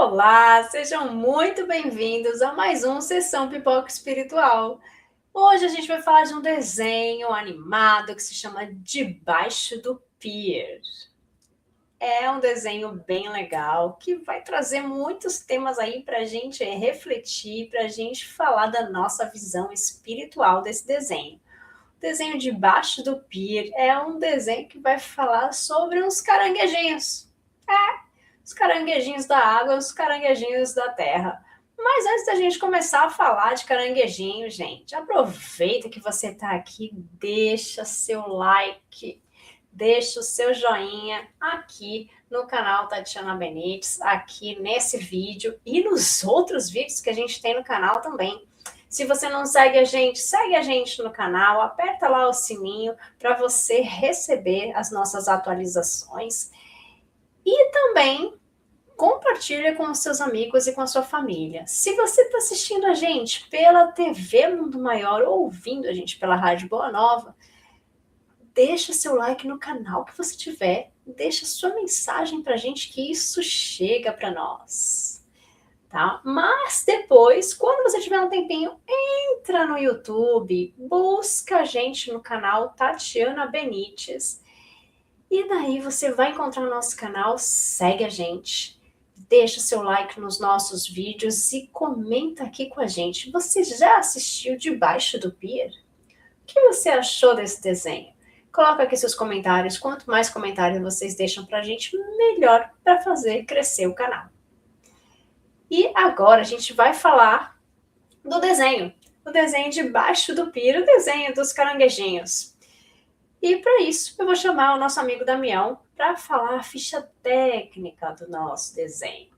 Olá, sejam muito bem-vindos a mais um Sessão Pipoca Espiritual. Hoje a gente vai falar de um desenho animado que se chama Debaixo do Pier. É um desenho bem legal que vai trazer muitos temas aí para a gente refletir, para a gente falar da nossa visão espiritual desse desenho. O desenho Debaixo do Pier é um desenho que vai falar sobre uns caranguejinhos. Os caranguejinhos da água, os caranguejinhos da terra. Mas antes da gente começar a falar de caranguejinho, gente, aproveita que você está aqui, deixa seu like, deixa o seu joinha aqui no canal Tatiana Benites, aqui nesse vídeo e nos outros vídeos que a gente tem no canal também. Se você não segue a gente no canal, aperta lá o sininho para você receber as nossas atualizações. E também compartilha com os seus amigos e com a sua família. Se você está assistindo a gente pela TV Mundo Maior ou ouvindo a gente pela Rádio Boa Nova, deixa seu like no canal que você tiver, deixa sua mensagem para a gente que isso chega para nós. Tá? Mas depois, quando você tiver um tempinho, entra no YouTube, busca a gente no canal Tatiana Benites. E daí você vai encontrar o nosso canal, segue a gente, deixa seu like nos nossos vídeos e comenta aqui com a gente. Você já assistiu Debaixo do Pier? O que você achou desse desenho? Coloca aqui seus comentários. Quanto mais comentários vocês deixam pra gente, melhor para fazer crescer o canal. E agora a gente vai falar do desenho. O desenho Debaixo do Pier, o desenho dos caranguejinhos. E para isso, eu vou chamar o nosso amigo Damião para falar a ficha técnica do nosso desenho.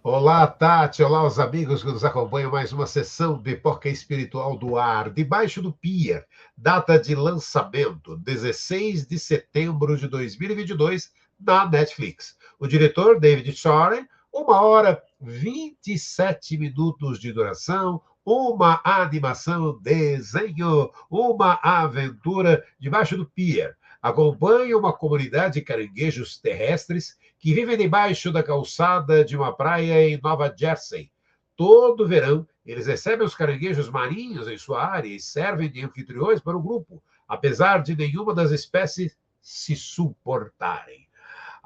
Olá, Tati. Olá, os amigos que nos acompanham. Mais uma sessão Pipoca Espiritual do Ar. Debaixo do Pier. Data de lançamento, 16 de setembro de 2022, na Netflix. O diretor, David Shore, 1h, 27 minutos de duração, uma animação, desenho, uma aventura debaixo do pier. Acompanha uma comunidade de caranguejos terrestres que vivem debaixo da calçada de uma praia em Nova Jersey. Todo verão, eles recebem os caranguejos marinhos em sua área e servem de anfitriões para o grupo, apesar de nenhuma das espécies se suportarem.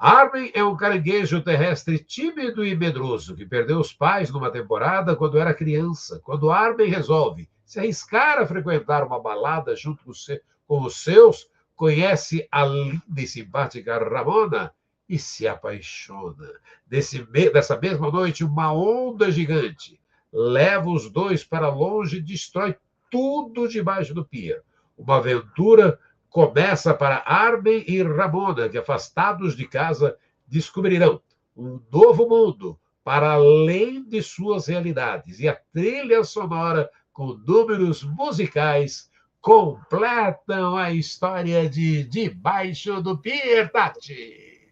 Armin é um caranguejo terrestre tímido e medroso que perdeu os pais numa temporada quando era criança. Quando Armin resolve se arriscar a frequentar uma balada junto com os seus, conhece a linda e simpática Ramona e se apaixona. Dessa mesma noite, uma onda gigante leva os dois para longe e destrói tudo debaixo do pier. Uma aventura começa para Armin e Ramona, que, afastados de casa, descobrirão um novo mundo para além de suas realidades. E a trilha sonora com números musicais completam a história de Debaixo do Pier, Tati.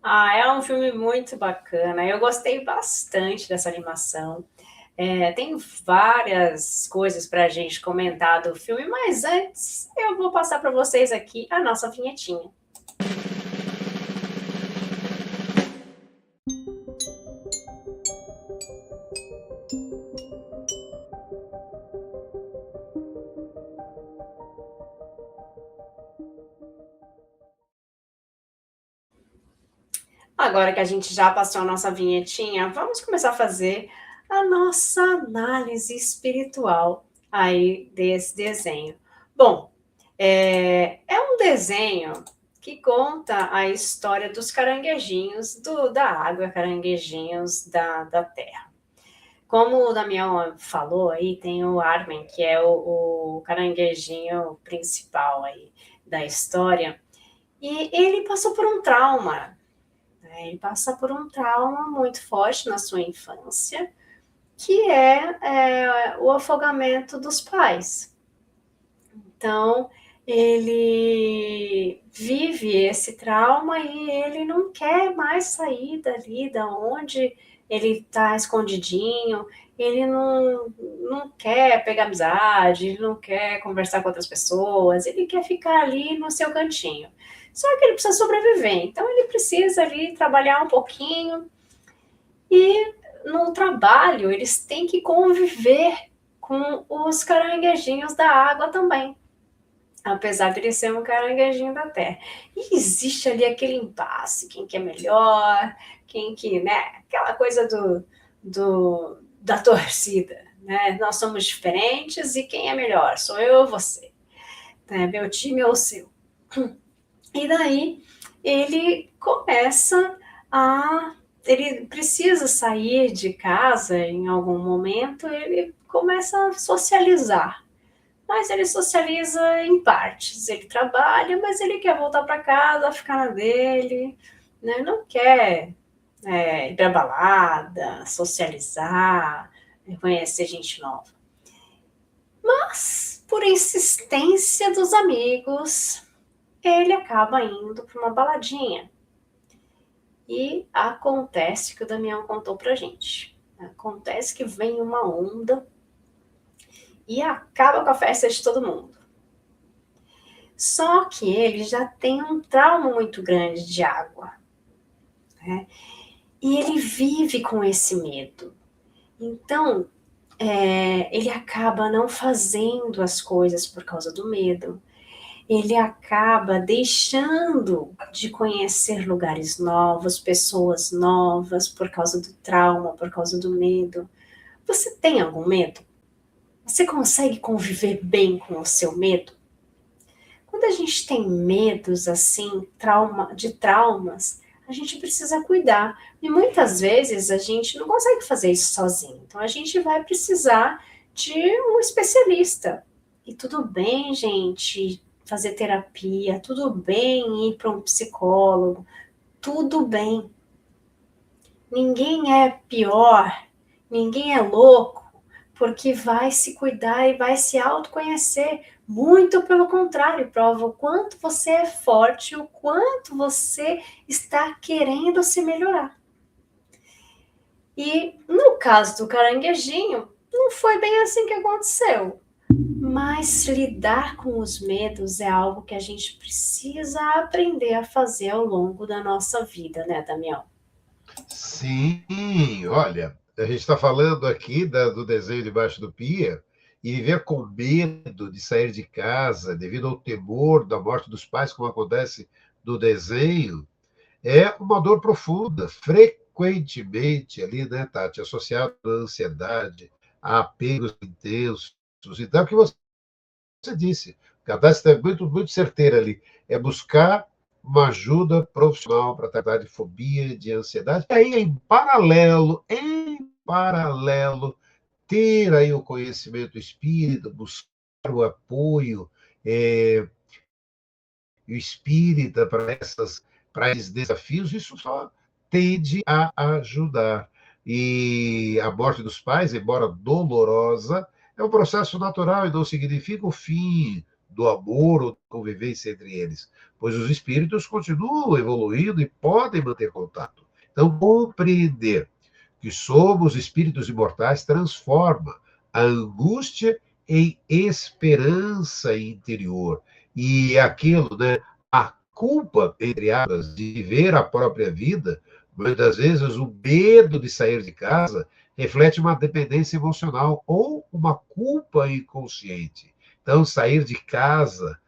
É um filme muito bacana. Eu gostei bastante dessa animação. Tem várias coisas para a gente comentar do filme, mas antes eu vou passar para vocês aqui a nossa vinhetinha. Agora que a gente já passou a nossa vinhetinha, vamos começar a fazer a nossa análise espiritual aí desse desenho. Bom, é um desenho que conta a história dos caranguejinhos da água, caranguejinhos da terra. Como o Damião falou aí, tem o Armin, que é o caranguejinho principal aí da história, e ele passou por um trauma. Ele passa por um trauma muito forte na sua infância, que é o afogamento dos pais. Então, ele vive esse trauma e ele não quer mais sair dali, da onde ele está escondidinho, ele não quer pegar amizade, ele não quer conversar com outras pessoas, ele quer ficar ali no seu cantinho. Só que ele precisa sobreviver, então ele precisa ali trabalhar um pouquinho. E no trabalho, eles têm que conviver com os caranguejinhos da água também, apesar de ele ser um caranguejinho da terra. E existe ali aquele impasse, quem que é melhor, quem que, né, aquela coisa da torcida, né? Nós somos diferentes e quem é melhor? Sou eu ou você? Né? Meu time ou o seu? E daí ele começa ele precisa sair de casa em algum momento, ele começa a socializar. Mas ele socializa em partes. Ele trabalha, mas ele quer voltar para casa, ficar na dele, né? Não quer ir para balada, socializar, conhecer gente nova. Mas, por insistência dos amigos, ele acaba indo para uma baladinha. E acontece que o Damião contou pra gente. Acontece que vem uma onda e acaba com a festa de todo mundo. Só que ele já tem um trauma muito grande de água, né? E ele vive com esse medo. Então, ele acaba não fazendo as coisas por causa do medo. Ele acaba deixando de conhecer lugares novos, pessoas novas, por causa do trauma, por causa do medo. Você tem algum medo? Você consegue conviver bem com o seu medo? Quando a gente tem medos assim, de traumas, a gente precisa cuidar. E muitas vezes a gente não consegue fazer isso sozinho. Então a gente vai precisar de um especialista. E tudo bem, gente, fazer terapia, tudo bem ir para um psicólogo, tudo bem. Ninguém é pior, ninguém é louco, porque vai se cuidar e vai se autoconhecer. Muito pelo contrário, prova o quanto você é forte, o quanto você está querendo se melhorar. E no caso do caranguejinho, não foi bem assim que aconteceu. Mas lidar com os medos é algo que a gente precisa aprender a fazer ao longo da nossa vida, né, Damião? Sim, olha, a gente está falando aqui do desenho debaixo do pia, e viver com medo de sair de casa devido ao temor da morte dos pais, como acontece no desenho, é uma dor profunda, frequentemente ali, né, Tati, associada à ansiedade, a apegos intensos. Então, é o que você disse, o cadastro é muito, muito certeiro ali, é buscar uma ajuda profissional para tratar de fobia, de ansiedade. E aí, em paralelo, ter aí o conhecimento espírita, buscar o apoio espírita para esses desafios, isso só tende a ajudar. E a morte dos pais, embora dolorosa, é um processo natural e não significa o fim do amor ou da convivência entre eles, pois os espíritos continuam evoluindo e podem manter contato. Então, compreender que somos espíritos imortais transforma a angústia em esperança interior. E é aquilo, né? A culpa, entre aspas, de viver a própria vida, muitas vezes o medo de sair de casa reflete uma dependência emocional ou uma culpa inconsciente. Então, sair de casa,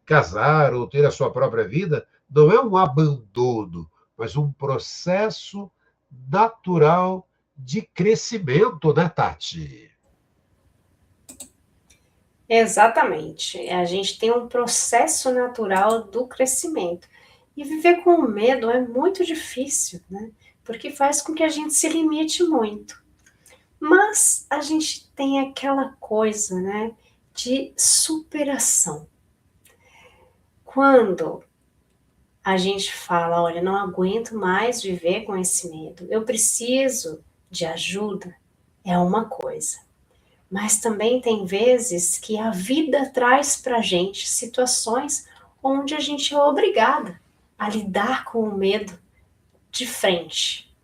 casar ou ter a sua própria vida, não é um abandono, mas um processo natural de crescimento, né, Tati? Exatamente. A gente tem um processo natural do crescimento. E viver com medo é muito difícil, né? Porque faz com que a gente se limite muito. Mas a gente tem aquela coisa, né, de superação. Quando a gente fala, olha, não aguento mais viver com esse medo, eu preciso de ajuda, é uma coisa. Mas também tem vezes que a vida traz para a gente situações onde a gente é obrigada a lidar com o medo de frente.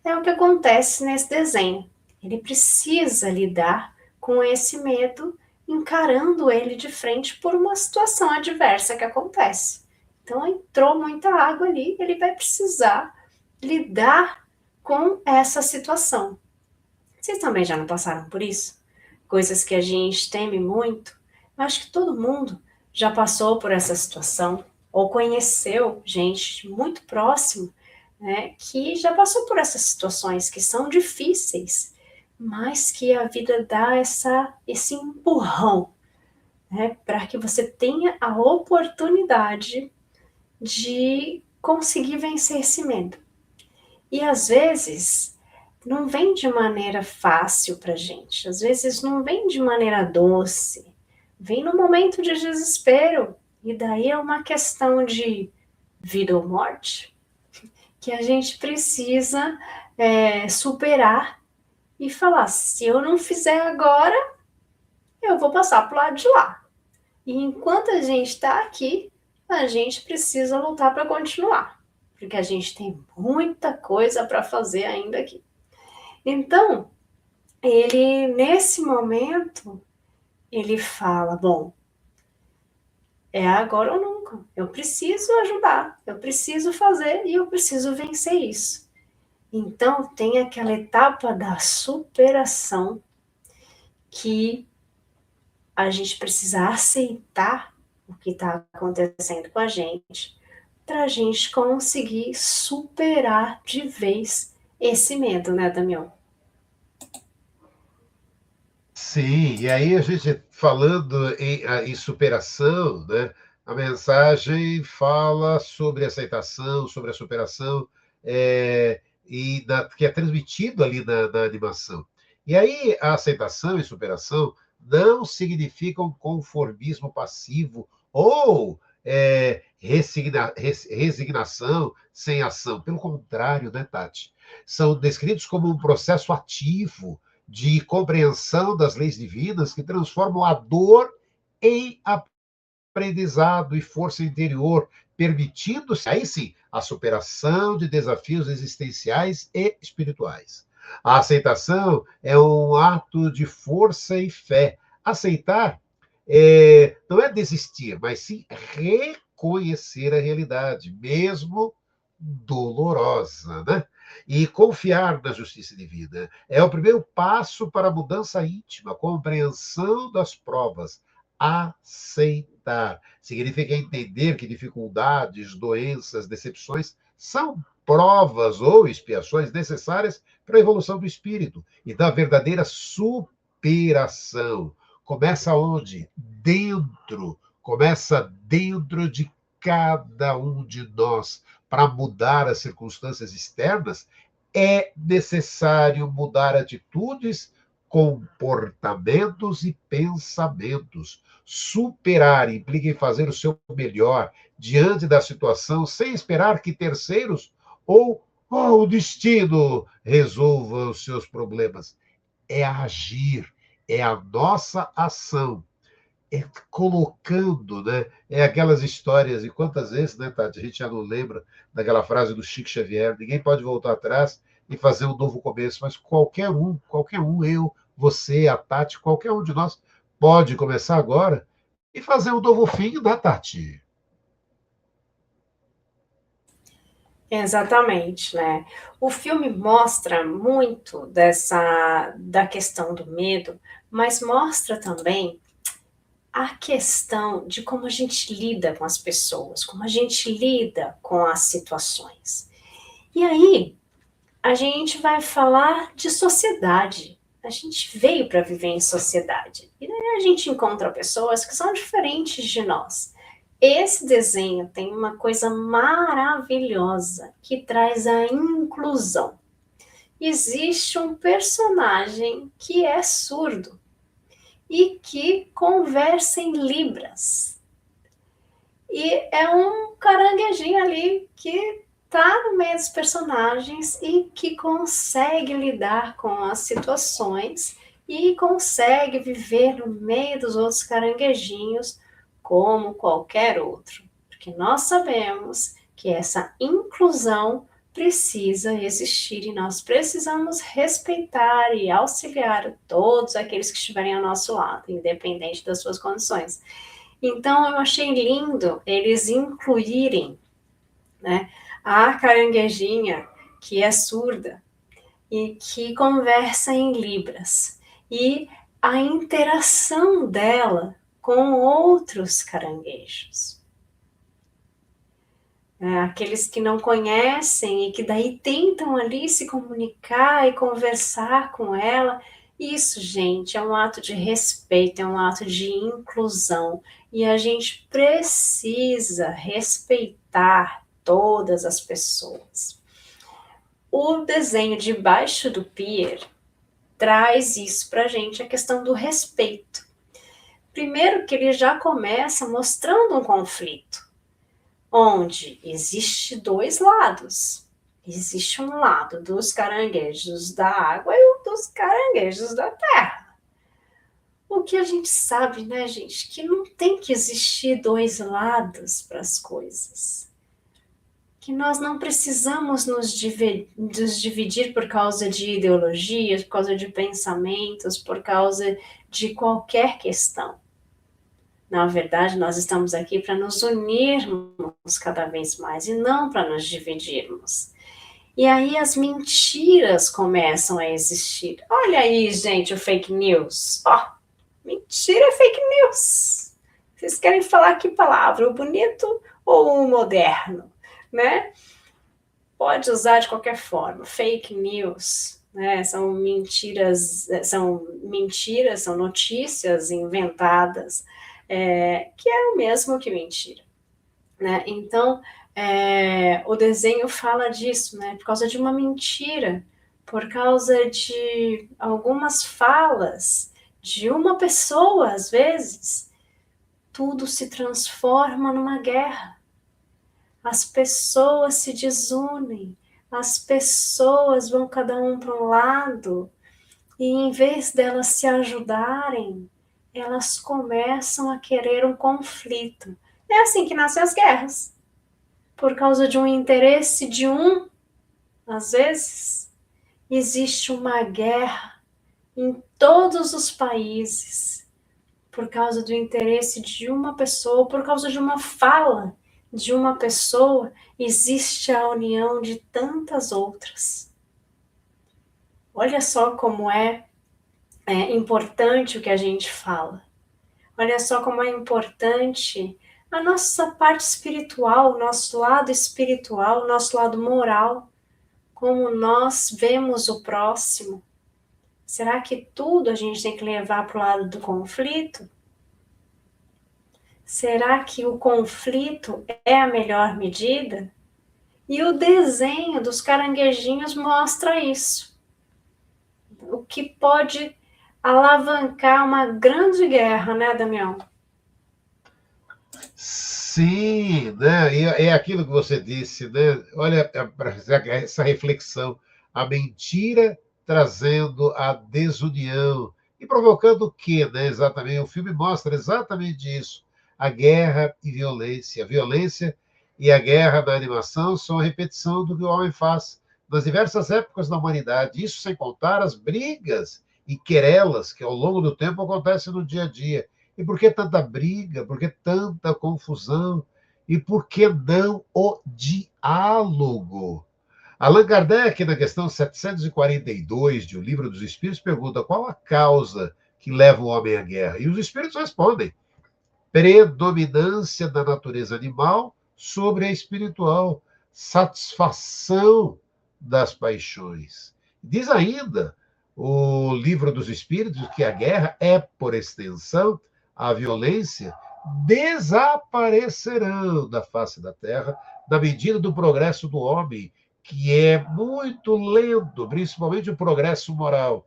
É o que acontece nesse desenho. Ele precisa lidar com esse medo encarando ele de frente por uma situação adversa que acontece. Então, entrou muita água ali, ele vai precisar lidar com essa situação. Vocês também já não passaram por isso? Coisas que a gente teme muito. Eu acho que todo mundo já passou por essa situação ou conheceu gente muito próxima, né, que já passou por essas situações que são difíceis, mas que a vida dá esse empurrão, né, para que você tenha a oportunidade de conseguir vencer esse medo. E às vezes não vem de maneira fácil para gente, às vezes não vem de maneira doce, vem no momento de desespero, e daí é uma questão de vida ou morte que a gente precisa superar e falar: se eu não fizer agora, eu vou passar para o lado de lá. E enquanto a gente está aqui, a gente precisa lutar para continuar, porque a gente tem muita coisa para fazer ainda aqui. Então, ele, nesse momento, ele fala: bom, é agora ou nunca. Eu preciso ajudar, eu preciso fazer e eu preciso vencer isso. Então, tem aquela etapa da superação que a gente precisa aceitar o que está acontecendo com a gente para a gente conseguir superar de vez esse medo, né, Damião? Sim, e aí a gente falando em superação, né? A mensagem fala sobre aceitação, sobre a superação, que é transmitido ali na animação. E aí a aceitação e superação não significam conformismo passivo ou resignação sem ação. Pelo contrário, né, Tati? São descritos como um processo ativo de compreensão das leis divinas que transformam a dor em aprendizado e força interior, permitindo-se, aí sim, a superação de desafios existenciais e espirituais. A aceitação é um ato de força e fé. Aceitar não é desistir, mas sim reconhecer a realidade, mesmo dolorosa, né? E confiar na justiça divina. É o primeiro passo para a mudança íntima, a compreensão das provas. Aceitar. Significa entender que dificuldades, doenças, decepções são provas ou expiações necessárias para a evolução do espírito e da verdadeira superação. Começa onde? Dentro. Começa dentro de cada um de nós. Para mudar as circunstâncias externas, é necessário mudar atitudes, comportamentos e pensamentos. Superar implica em fazer o seu melhor diante da situação, sem esperar que terceiros ou o destino resolva os seus problemas. É agir, é a nossa ação colocando, né? É aquelas histórias, e quantas vezes, né, Tati, a gente já não lembra daquela frase do Chico Xavier: ninguém pode voltar atrás e fazer um novo começo, mas qualquer um, eu, você, a Tati, qualquer um de nós pode começar agora e fazer um novo fim, né, Tati? Exatamente, né? O filme mostra muito da questão do medo, mas mostra também a questão de como a gente lida com as pessoas, como a gente lida com as situações. E aí, a gente vai falar de sociedade. A gente veio para viver em sociedade. E daí a gente encontra pessoas que são diferentes de nós. Esse desenho tem uma coisa maravilhosa que traz a inclusão. Existe um personagem que é surdo e que conversa em libras. E é um caranguejinho ali que tá no meio dos personagens e que consegue lidar com as situações e consegue viver no meio dos outros caranguejinhos como qualquer outro. Porque nós sabemos que essa inclusão precisa existir e nós precisamos respeitar e auxiliar todos aqueles que estiverem ao nosso lado, independente das suas condições. Então, eu achei lindo eles incluírem, né, a caranguejinha, que é surda e que conversa em Libras, e a interação dela com outros caranguejos. Aqueles que não conhecem e que daí tentam ali se comunicar e conversar com ela. Isso, gente, é um ato de respeito, é um ato de inclusão. E a gente precisa respeitar todas as pessoas. O desenho debaixo do pier traz isso para a gente, a questão do respeito. Primeiro que ele já começa mostrando um conflito, onde existe dois lados. Existe um lado dos caranguejos da água e o dos caranguejos da terra. O que a gente sabe, né, gente, que não tem que existir dois lados para as coisas. Que nós não precisamos nos dividir por causa de ideologias, por causa de pensamentos, por causa de qualquer questão. Na verdade, nós estamos aqui para nos unirmos cada vez mais e não para nos dividirmos. E aí as mentiras começam a existir. Olha aí, gente, o fake news. Ó, mentira é fake news. Vocês querem falar que palavra, o bonito ou o moderno, né? Pode usar de qualquer forma. Fake news, né? São mentiras, são notícias inventadas. Que é o mesmo que mentira, né? Então, o desenho fala disso, né? Por causa de uma mentira, por causa de algumas falas de uma pessoa, às vezes, tudo se transforma numa guerra. As pessoas se desunem, as pessoas vão cada um para um lado, e em vez delas se ajudarem, elas começam a querer um conflito. É assim que nascem as guerras. Por causa de um interesse de um, às vezes, existe uma guerra em todos os países. Por causa do interesse de uma pessoa, por causa de uma fala de uma pessoa, existe a união de tantas outras. Olha só como é importante o que a gente fala. Olha só como é importante a nossa parte espiritual, o nosso lado espiritual, o nosso lado moral, como nós vemos o próximo. Será que tudo a gente tem que levar para o lado do conflito? Será que o conflito é a melhor medida? E o desenho dos caranguejinhos mostra isso. O que pode alavancar uma grande guerra, né, Damião? Sim, né? E é aquilo que você disse, né? Olha, essa reflexão, a mentira trazendo a desunião e provocando o quê, né? Exatamente, o filme mostra exatamente isso, a guerra e violência. A violência e a guerra da animação são a repetição do que o homem faz nas diversas épocas da humanidade, isso sem contar as brigas e querelas que ao longo do tempo acontecem no dia a dia. E por que tanta briga? Por que tanta confusão? E por que não o diálogo? Allan Kardec, na questão 742 de O Livro dos Espíritos, pergunta qual a causa que leva o homem à guerra? E os espíritos respondem: predominância da natureza animal sobre a espiritual, satisfação das paixões. Diz ainda o Livro dos Espíritos que a guerra é, por extensão, a violência, desaparecerão da face da terra na medida do progresso do homem, que é muito lento, principalmente o progresso moral.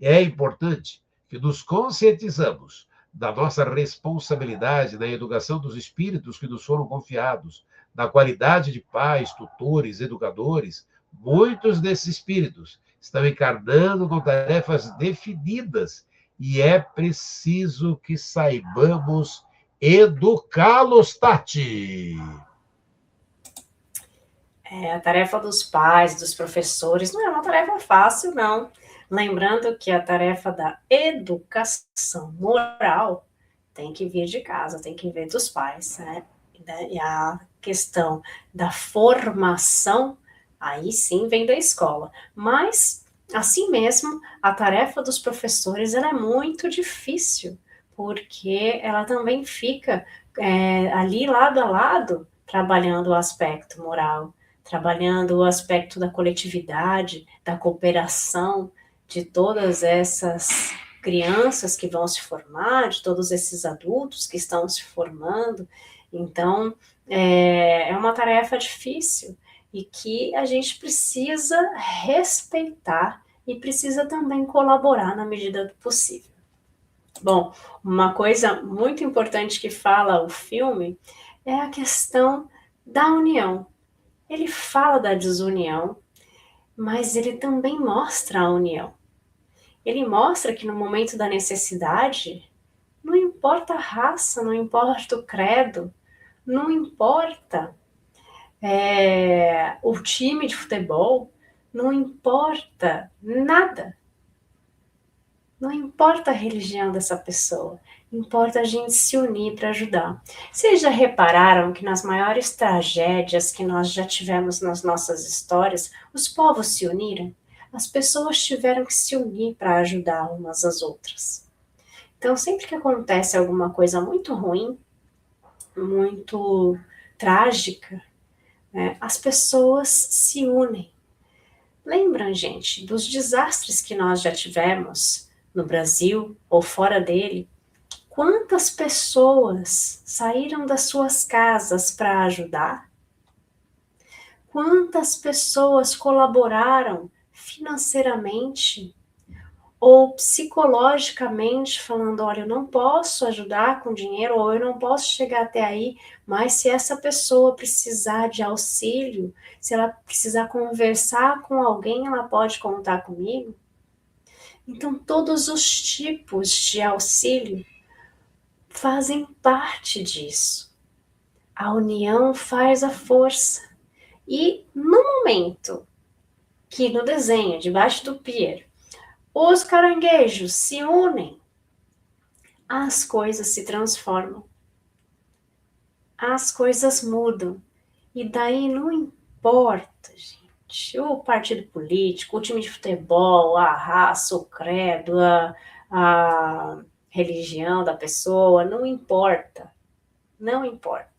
É importante que nos conscientizamos da nossa responsabilidade na educação dos espíritos que nos foram confiados, da qualidade de pais, tutores, educadores. Muitos desses espíritos estão encarnando com tarefas definidas e é preciso que saibamos educá-los, Tati. A tarefa dos pais, dos professores, não é uma tarefa fácil, não. Lembrando que a tarefa da educação moral tem que vir de casa, tem que vir dos pais, né? E a questão da formação, aí sim vem da escola. Mas, assim mesmo, a tarefa dos professores ela é muito difícil, porque ela também fica ali lado a lado, trabalhando o aspecto moral, trabalhando o aspecto da coletividade, da cooperação, de todas essas crianças que vão se formar, de todos esses adultos que estão se formando. Então, é uma tarefa difícil e que a gente precisa respeitar e precisa também colaborar na medida do possível. Bom, uma coisa muito importante que fala o filme é a questão da união. Ele fala da desunião, mas ele também mostra a união. Ele mostra que no momento da necessidade, não importa a raça, não importa o credo, não importa o time de futebol, não importa nada. Não importa a religião dessa pessoa, importa a gente se unir para ajudar. Vocês já repararam que nas maiores tragédias que nós já tivemos nas nossas histórias, os povos se uniram? As pessoas tiveram que se unir para ajudar umas às outras. Então, sempre que acontece alguma coisa muito ruim, muito trágica, né, as pessoas se unem. Lembram, gente, dos desastres que nós já tivemos no Brasil ou fora dele? Quantas pessoas saíram das suas casas para ajudar? Quantas pessoas colaboraram financeiramente ou psicologicamente, falando, olha, eu não posso ajudar com dinheiro, ou eu não posso chegar até aí, mas se essa pessoa precisar de auxílio, se ela precisar conversar com alguém, ela pode contar comigo? Então, todos os tipos de auxílio fazem parte disso. A união faz a força. E no momento que no desenho, debaixo do pier, os caranguejos se unem, as coisas se transformam, as coisas mudam. E daí não importa, gente, o partido político, o time de futebol, a raça, o credo, a religião da pessoa, não importa, não importa.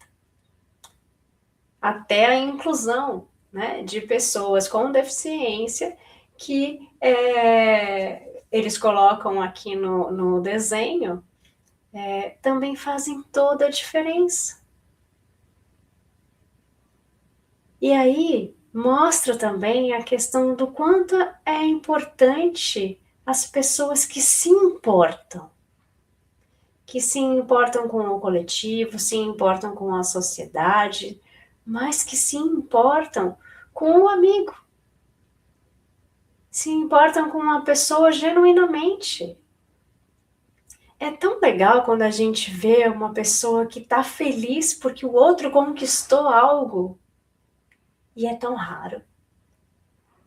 Até a inclusão, né, de pessoas com deficiência que eles colocam aqui no desenho, também fazem toda a diferença. E aí mostra também a questão do quanto é importante as pessoas que se importam com o coletivo, se importam com a sociedade, mas que se importam com o amigo, se importam com a pessoa genuinamente. É tão legal quando a gente vê uma pessoa que está feliz porque o outro conquistou algo. E é tão raro.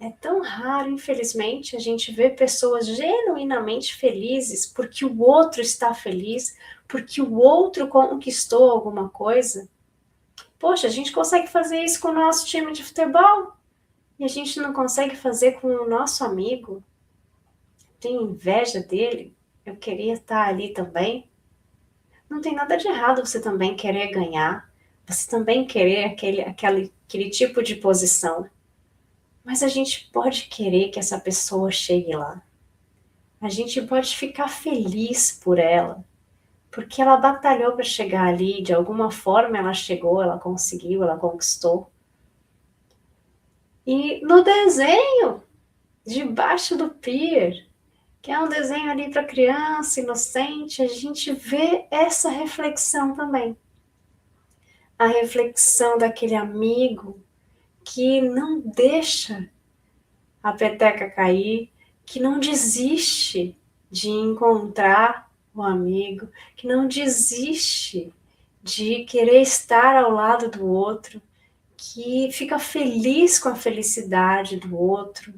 É tão raro, infelizmente, a gente ver pessoas genuinamente felizes porque o outro está feliz, porque o outro conquistou alguma coisa. Poxa, a gente consegue fazer isso com o nosso time de futebol e a gente não consegue fazer com o nosso amigo. Tenho inveja dele, eu queria estar ali também. Não tem nada de errado você também querer ganhar, você também querer aquele tipo de posição. Mas a gente pode querer que essa pessoa chegue lá. A gente pode ficar feliz por ela, porque ela batalhou para chegar ali, de alguma forma ela chegou, ela conseguiu, ela conquistou. E no desenho, debaixo do pier, que é um desenho ali para criança, inocente, a gente vê essa reflexão também. A reflexão daquele amigo que não deixa a peteca cair, que não desiste de encontrar o amigo, que não desiste de querer estar ao lado do outro, que fica feliz com a felicidade do outro.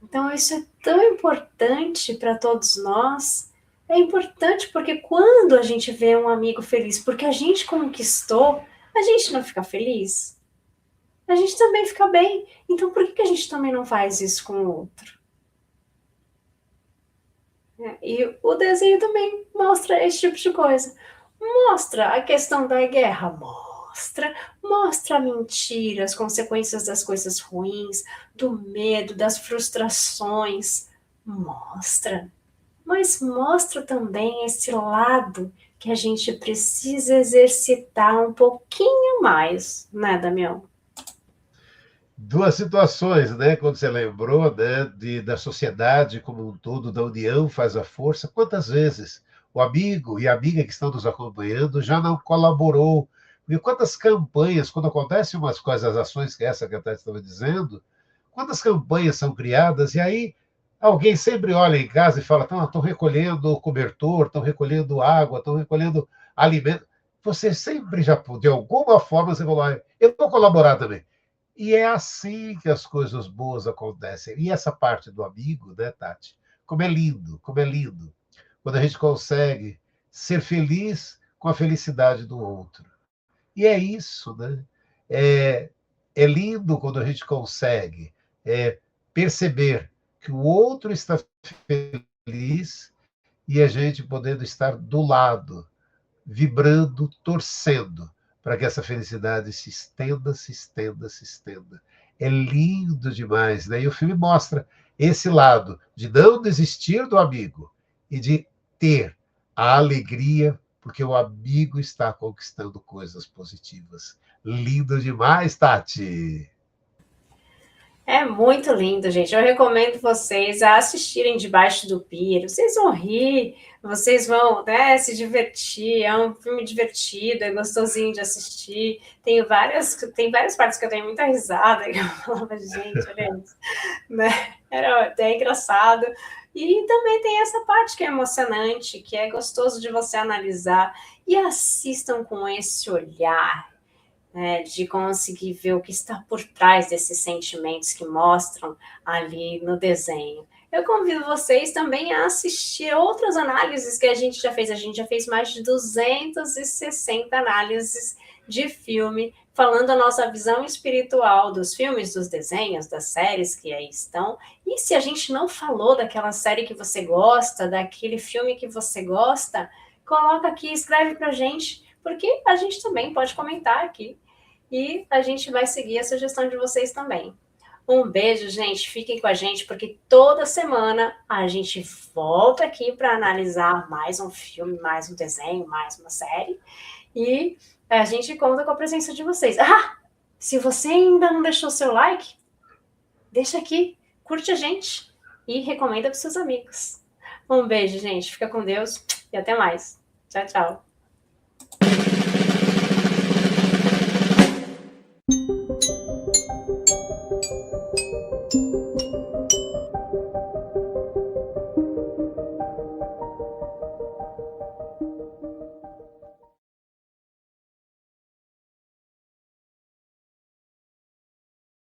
Então, isso é tão importante para todos nós. É importante porque quando a gente vê um amigo feliz, porque a gente conquistou, a gente não fica feliz? A gente também fica bem. Então, por que a gente também não faz isso com o outro? E o desenho também mostra esse tipo de coisa. Mostra a questão da guerra, mostra a mentira, as consequências das coisas ruins, do medo, das frustrações, mostra. Mas mostra também esse lado que a gente precisa exercitar um pouquinho mais, né, Damião? Duas situações, né? Quando você lembrou, né, da sociedade como um todo, da união faz a força. Quantas vezes o amigo e a amiga que estão nos acompanhando já não colaborou? E quantas campanhas, quando acontecem umas coisas, ações que essa que a Tati estava dizendo, quantas campanhas são criadas e aí alguém sempre olha em casa e fala: estão recolhendo cobertor, estão recolhendo água, estão recolhendo alimento. Você sempre já, de alguma forma, você falou: eu vou colaborar também. E é assim que as coisas boas acontecem. E essa parte do amigo, né, Tati? Como é lindo, como é lindo. Quando a gente consegue ser feliz com a felicidade do outro. E é isso, né? É lindo quando a gente consegue perceber que o outro está feliz e a gente podendo estar do lado, vibrando, torcendo para que essa felicidade se estenda, se estenda, se estenda. É lindo demais, né? E o filme mostra esse lado de não desistir do amigo e de ter a alegria porque o amigo está conquistando coisas positivas. Lindo demais, Tati! É muito lindo, gente. Eu recomendo vocês a assistirem Debaixo do Piro. Vocês vão rir, vocês vão, né, se divertir. É um filme divertido, é gostosinho de assistir. Tem várias partes que eu tenho muita risada, que eu falava, gente, olha isso, né? Era até engraçado. E também tem essa parte que é emocionante, que é gostoso de você analisar. E assistam com esse olhar, né, de conseguir ver o que está por trás desses sentimentos que mostram ali no desenho. Eu convido vocês também a assistir outras análises que a gente já fez. A gente já fez mais de 260 análises de filme, falando a nossa visão espiritual dos filmes, dos desenhos, das séries que aí estão. E se a gente não falou daquela série que você gosta, daquele filme que você gosta, coloca aqui, escreve pra gente, porque a gente também pode comentar aqui e a gente vai seguir a sugestão de vocês também. Um beijo, gente. Fiquem com a gente, porque toda semana a gente volta aqui para analisar mais um filme, mais um desenho, mais uma série. E a gente conta com a presença de vocês. Ah, se você ainda não deixou seu like, deixa aqui, curte a gente e recomenda para os seus amigos. Um beijo, gente. Fica com Deus e até mais. Tchau, tchau.